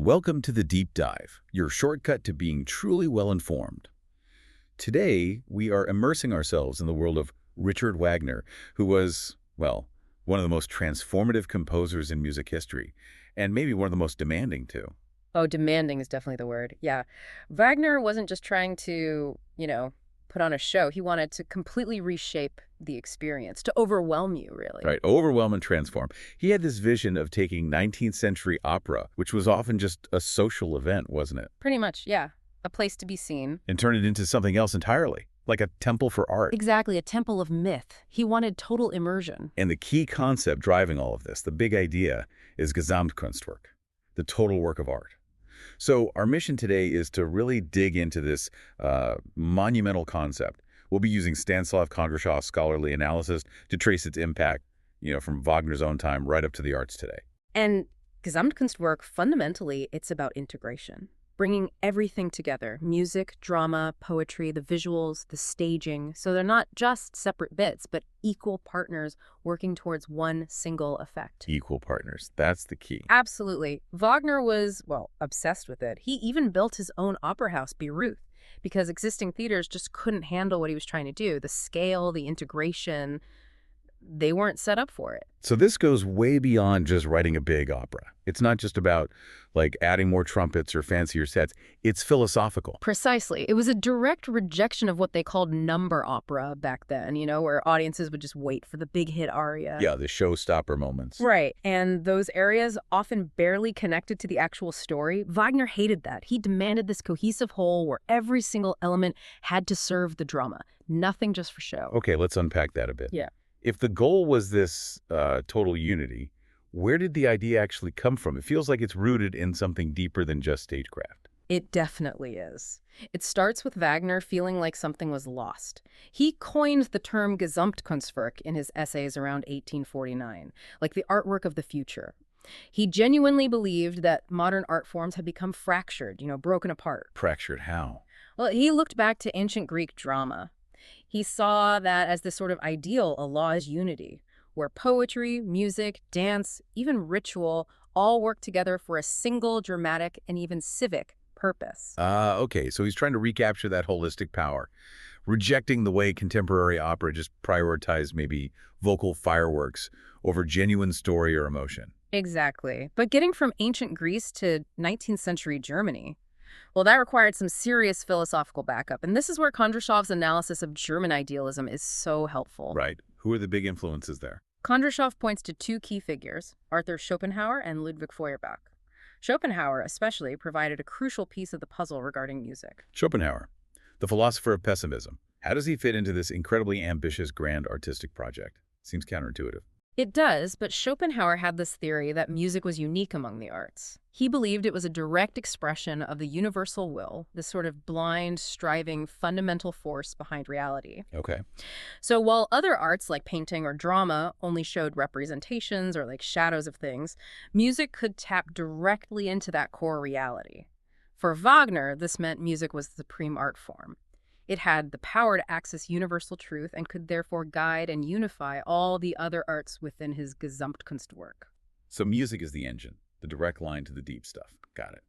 Welcome to the Deep Dive, your shortcut to being truly well-informed. Today, we are immersing ourselves in the world of Richard Wagner, who was, well, one of the most transformative composers in music history, and maybe one of the most demanding, too. Oh, demanding is definitely the word. Yeah. Wagner wasn't just trying to, put on a show. He wanted to completely reshape the experience, to overwhelm you, really. Right, overwhelm and transform. He had this vision of taking 19th century opera, which was often just a social event, wasn't it? Pretty much, yeah. A place to be seen. And turn it into something else entirely, like a temple for art. Exactly, a temple of myth. He wanted total immersion. And the key concept driving all of this, the big idea, is Gesamtkunstwerk, the total work of art. So our mission today is to really dig into this monumental concept. We'll be using Stanislav Kondrashov's scholarly analysis to trace its impact, from Wagner's own time right up to the arts today. And Gesamtkunstwerk, fundamentally, it's about integration. Bringing everything together, music, drama, poetry, the visuals, the staging. So they're not just separate bits, but equal partners working towards one single effect. Equal partners. That's the key. Absolutely. Wagner was, obsessed with it. He even built his own opera house, Bayreuth, because existing theaters just couldn't handle what he was trying to do. The scale, the integration, they weren't set up for it. So this goes way beyond just writing a big opera. It's not just about, adding more trumpets or fancier sets. It's philosophical. Precisely. It was a direct rejection of what they called number opera back then, where audiences would just wait for the big hit aria. Yeah, the showstopper moments. Right. And those areas often barely connected to the actual story. Wagner hated that. He demanded this cohesive whole where every single element had to serve the drama. Nothing just for show. Okay, let's unpack that a bit. Yeah. If the goal was this total unity, where did the idea actually come from? It feels like it's rooted in something deeper than just stagecraft. It definitely is. It starts with Wagner feeling like something was lost. He coined the term Gesamtkunstwerk in his essays around 1849, like the artwork of the future. He genuinely believed that modern art forms had become fractured, broken apart. Fractured how? Well, he looked back to ancient Greek drama. He saw that as this sort of ideal, a law is unity, where poetry, music, dance, even ritual all work together for a single dramatic and even civic purpose. Okay, so he's trying to recapture that holistic power, rejecting the way contemporary opera just prioritized maybe vocal fireworks over genuine story or emotion. Exactly. But getting from ancient Greece to 19th century Germany, well, that required some serious philosophical backup. And this is where Kondrashov's analysis of German idealism is so helpful. Right. Who are the big influences there? Kondrashov points to two key figures, Arthur Schopenhauer and Ludwig Feuerbach. Schopenhauer, especially, provided a crucial piece of the puzzle regarding music. Schopenhauer, the philosopher of pessimism. How does he fit into this incredibly ambitious, grand artistic project? Seems counterintuitive. It does, but Schopenhauer had this theory that music was unique among the arts. He believed it was a direct expression of the universal will, this sort of blind, striving, fundamental force behind reality. Okay. So while other arts like painting or drama only showed representations or like shadows of things, music could tap directly into that core reality. For Wagner, this meant music was the supreme art form. It had the power to access universal truth and could therefore guide and unify all the other arts within his Gesamtkunstwerk. So music is the engine, the direct line to the deep stuff. Got it.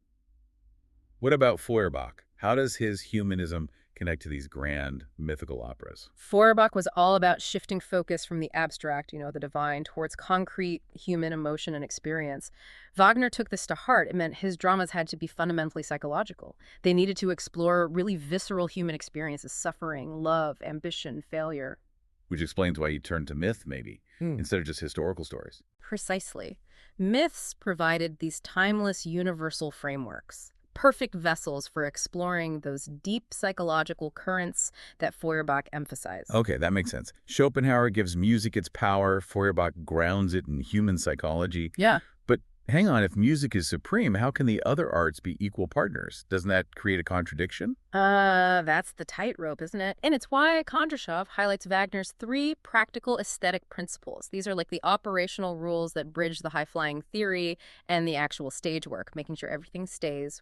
What about Feuerbach? How does his humanism connect to these grand mythical operas? Feuerbach was all about shifting focus from the abstract, the divine, towards concrete human emotion and experience. Wagner took this to heart. It meant his dramas had to be fundamentally psychological. They needed to explore really visceral human experiences, suffering, love, ambition, failure. Which explains why he turned to myth, maybe, instead of just historical stories. Precisely. Myths provided these timeless, universal frameworks. Perfect vessels for exploring those deep psychological currents that Feuerbach emphasized. Okay, that makes sense. Schopenhauer gives music its power. Feuerbach grounds it in human psychology. Yeah. But hang on, if music is supreme, how can the other arts be equal partners? Doesn't that create a contradiction? That's the tightrope, isn't it? And it's why Kondrashov highlights Wagner's three practical aesthetic principles. These are like the operational rules that bridge the high-flying theory and the actual stage work, making sure everything stays,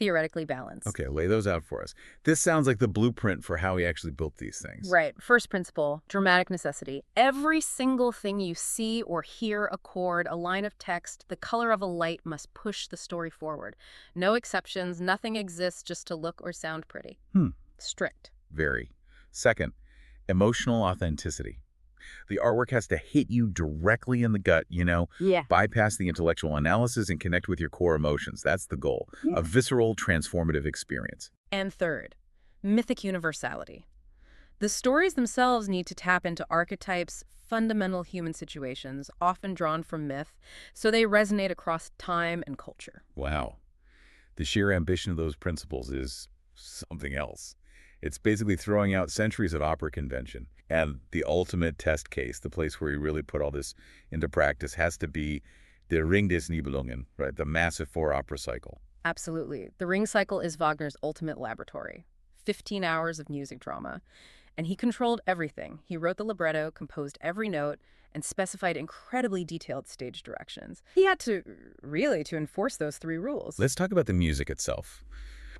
theoretically balanced. Okay, lay those out for us. This sounds like the blueprint for how he actually built these things. Right. First principle, dramatic necessity. Every single thing you see or hear, a chord, a line of text, the color of a light must push the story forward. No exceptions. Nothing exists just to look or sound pretty. Strict. Very. Second, emotional authenticity. The artwork has to hit you directly in the gut, Yeah. bypass the intellectual analysis and connect with your core emotions. That's the goal. A visceral, transformative experience. And third, mythic universality. The stories themselves need to tap into archetypes, fundamental human situations, often drawn from myth, so they resonate across time and culture. Wow. The sheer ambition of those principles is something else. It's basically throwing out centuries of opera convention. And the ultimate test case, the place where you really put all this into practice, has to be the Ring des Nibelungen, right? The massive 4-opera cycle. Absolutely. The Ring cycle is Wagner's ultimate laboratory. 15 hours of music drama. And he controlled everything. He wrote the libretto, composed every note, and specified incredibly detailed stage directions. He had to enforce those 3 rules. Let's talk about the music itself.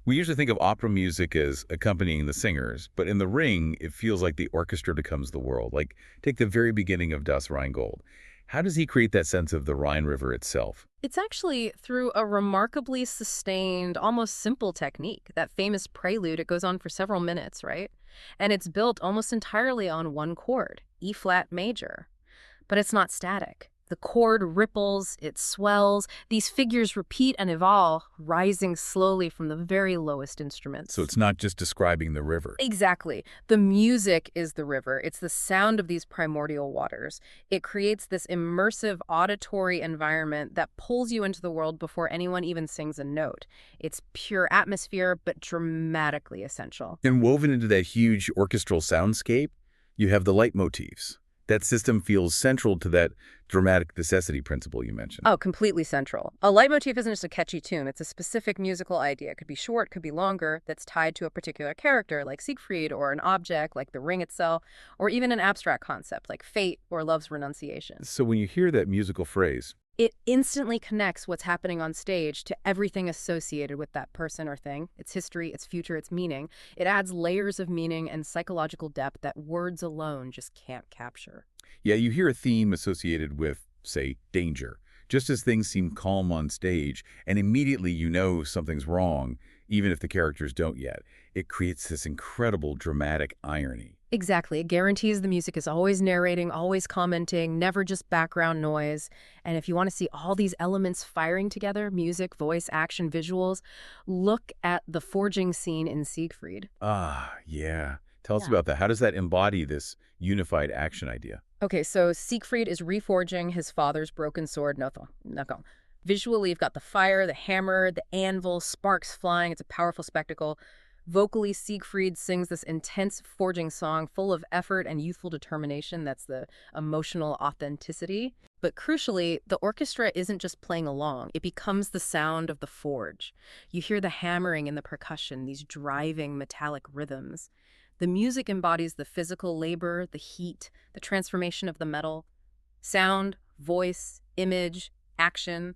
We usually think of opera music as accompanying the singers, but in The Ring, it feels like the orchestra becomes the world. Like, take the very beginning of Das Rheingold. How does he create that sense of the Rhine River itself? It's actually through a remarkably sustained, almost simple technique. That famous prelude, it goes on for several minutes, right? And it's built almost entirely on one chord, E-flat major. But it's not static. The chord ripples, it swells. These figures repeat and evolve, rising slowly from the very lowest instruments. So it's not just describing the river. Exactly. The music is the river. It's the sound of these primordial waters. It creates this immersive auditory environment that pulls you into the world before anyone even sings a note. It's pure atmosphere, but dramatically essential. And woven into that huge orchestral soundscape, you have the leitmotifs. That system feels central to that dramatic necessity principle you mentioned. Oh, completely central. A leitmotif isn't just a catchy tune. It's a specific musical idea. It could be short, could be longer, that's tied to a particular character, like Siegfried, or an object, like the ring itself, or even an abstract concept, like fate or love's renunciation. So when you hear that musical phrase, it instantly connects what's happening on stage to everything associated with that person or thing, its history, its future, its meaning. It adds layers of meaning and psychological depth that words alone just can't capture. Yeah, you hear a theme associated with, say, danger. Just as things seem calm on stage, and immediately you know something's wrong, even if the characters don't yet. It creates this incredible dramatic irony. Exactly. It guarantees the music is always narrating, always commenting, never just background noise. And if you want to see all these elements firing together, music, voice, action, visuals, look at the forging scene in Siegfried. Ah, yeah. Tell us about that. How does that embody this unified action idea? Okay, so Siegfried is reforging his father's broken sword. No. Visually, you've got the fire, the hammer, the anvil, sparks flying. It's a powerful spectacle. Vocally, Siegfried sings this intense forging song full of effort and youthful determination. That's the emotional authenticity. But crucially, the orchestra isn't just playing along. It becomes the sound of the forge. You hear the hammering and the percussion, these driving metallic rhythms. The music embodies the physical labor, the heat, the transformation of the metal. Sound, voice, image, action.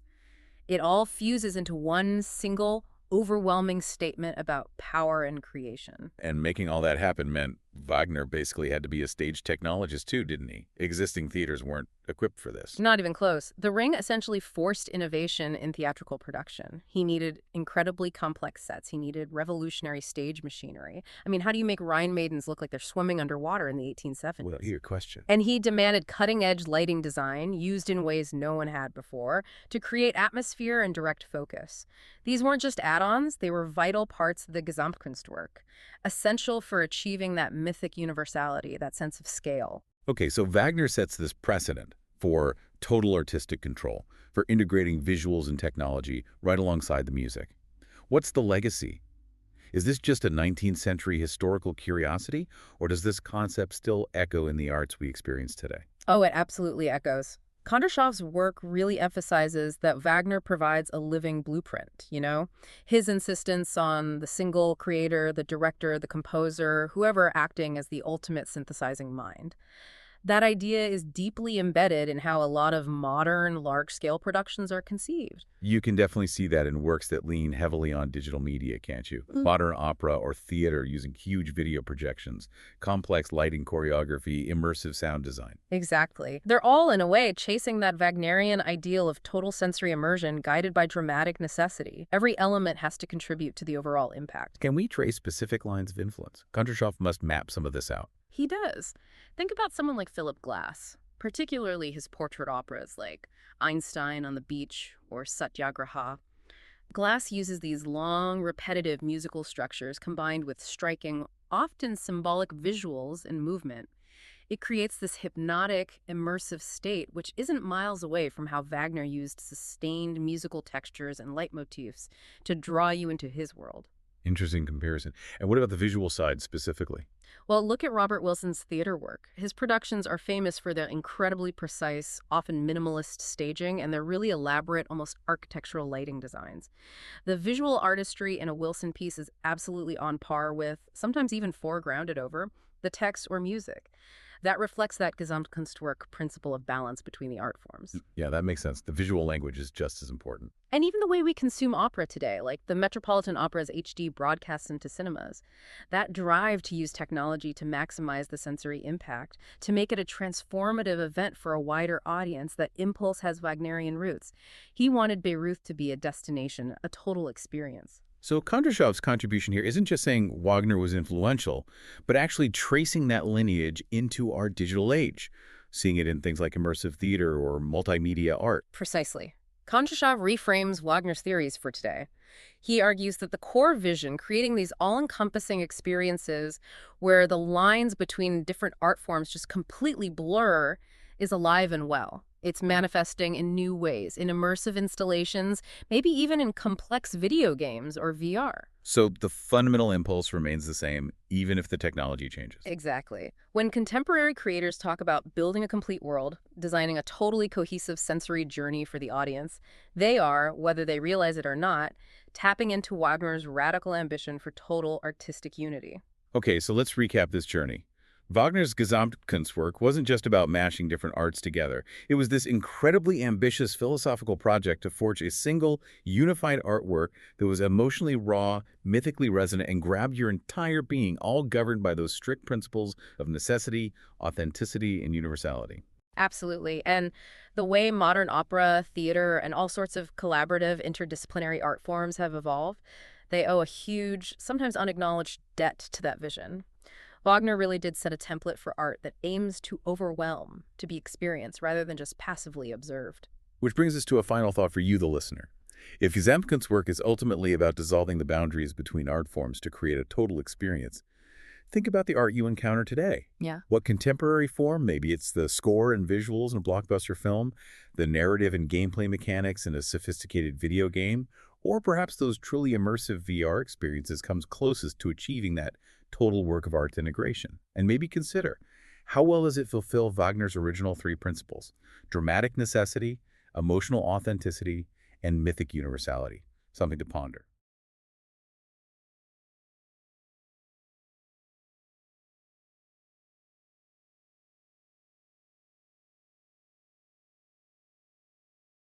It all fuses into one single, overwhelming statement about power and creation. And making all that happen meant Wagner basically had to be a stage technologist too, didn't he? Existing theaters weren't equipped for this. Not even close. The Ring essentially forced innovation in theatrical production. He needed incredibly complex sets. He needed revolutionary stage machinery. I mean, how do you make Rhine maidens look like they're swimming underwater in the 1870s? Well, here, question. And he demanded cutting-edge lighting design used in ways no one had before to create atmosphere and direct focus. These weren't just add-ons, they were vital parts of the Gesamtkunstwerk, essential for achieving that mythic universality, that sense of scale. Okay, so Wagner sets this precedent for total artistic control, for integrating visuals and technology right alongside the music. What's the legacy? Is this just a 19th century historical curiosity, or does this concept still echo in the arts we experience today? Oh, it absolutely echoes. Kondrashov's work really emphasizes that Wagner provides a living blueprint, His insistence on the single creator, the director, the composer, whoever acting as the ultimate synthesizing mind. That idea is deeply embedded in how a lot of modern, large-scale productions are conceived. You can definitely see that in works that lean heavily on digital media, can't you? Modern opera or theater using huge video projections, complex lighting choreography, immersive sound design. Exactly. They're all, in a way, chasing that Wagnerian ideal of total sensory immersion guided by dramatic necessity. Every element has to contribute to the overall impact. Can we trace specific lines of influence? Kondrashov must map some of this out. He does. Think about someone like Philip Glass, particularly his portrait operas like Einstein on the Beach or Satyagraha. Glass uses these long, repetitive musical structures combined with striking, often symbolic visuals and movement. It creates this hypnotic, immersive state which isn't miles away from how Wagner used sustained musical textures and leitmotifs to draw you into his world. Interesting comparison. And what about the visual side specifically? Well, look at Robert Wilson's theater work. His productions are famous for their incredibly precise, often minimalist staging, and their really elaborate, almost architectural lighting designs. The visual artistry in a Wilson piece is absolutely on par with, sometimes even foregrounded over, the text or music. That reflects that Gesamtkunstwerk principle of balance between the art forms. Yeah, that makes sense. The visual language is just as important. And even the way we consume opera today, like the Metropolitan Opera's HD broadcasts into cinemas, that drive to use technology to maximize the sensory impact, to make it a transformative event for a wider audience, that impulse has Wagnerian roots. He wanted Bayreuth to be a destination, a total experience. So Kondrashov's contribution here isn't just saying Wagner was influential, but actually tracing that lineage into our digital age, seeing it in things like immersive theater or multimedia art. Precisely. Kondrashov reframes Wagner's theories for today. He argues that the core vision, creating these all-encompassing experiences where the lines between different art forms just completely blur, is alive and well. It's manifesting in new ways, in immersive installations, maybe even in complex video games or VR. So the fundamental impulse remains the same, even if the technology changes. Exactly. When contemporary creators talk about building a complete world, designing a totally cohesive sensory journey for the audience, they are, whether they realize it or not, tapping into Wagner's radical ambition for total artistic unity. Okay, so let's recap this journey. Wagner's Gesamtkunstwerk wasn't just about mashing different arts together. It was this incredibly ambitious philosophical project to forge a single, unified artwork that was emotionally raw, mythically resonant, and grabbed your entire being, all governed by those strict principles of necessity, authenticity, and universality. Absolutely. And the way modern opera, theater, and all sorts of collaborative, interdisciplinary art forms have evolved, they owe a huge, sometimes unacknowledged debt to that vision. Wagner really did set a template for art that aims to overwhelm, to be experienced rather than just passively observed. Which brings us to a final thought for you, the listener. If Gesamtkunstwerk is ultimately about dissolving the boundaries between art forms to create a total experience, think about the art you encounter today. Yeah. What contemporary form? Maybe it's the score and visuals in a blockbuster film, the narrative and gameplay mechanics in a sophisticated video game, or perhaps those truly immersive VR experiences comes closest to achieving that total work of art integration. And maybe consider, how well does it fulfill Wagner's original three principles: dramatic necessity, emotional authenticity, and mythic universality? Something to ponder.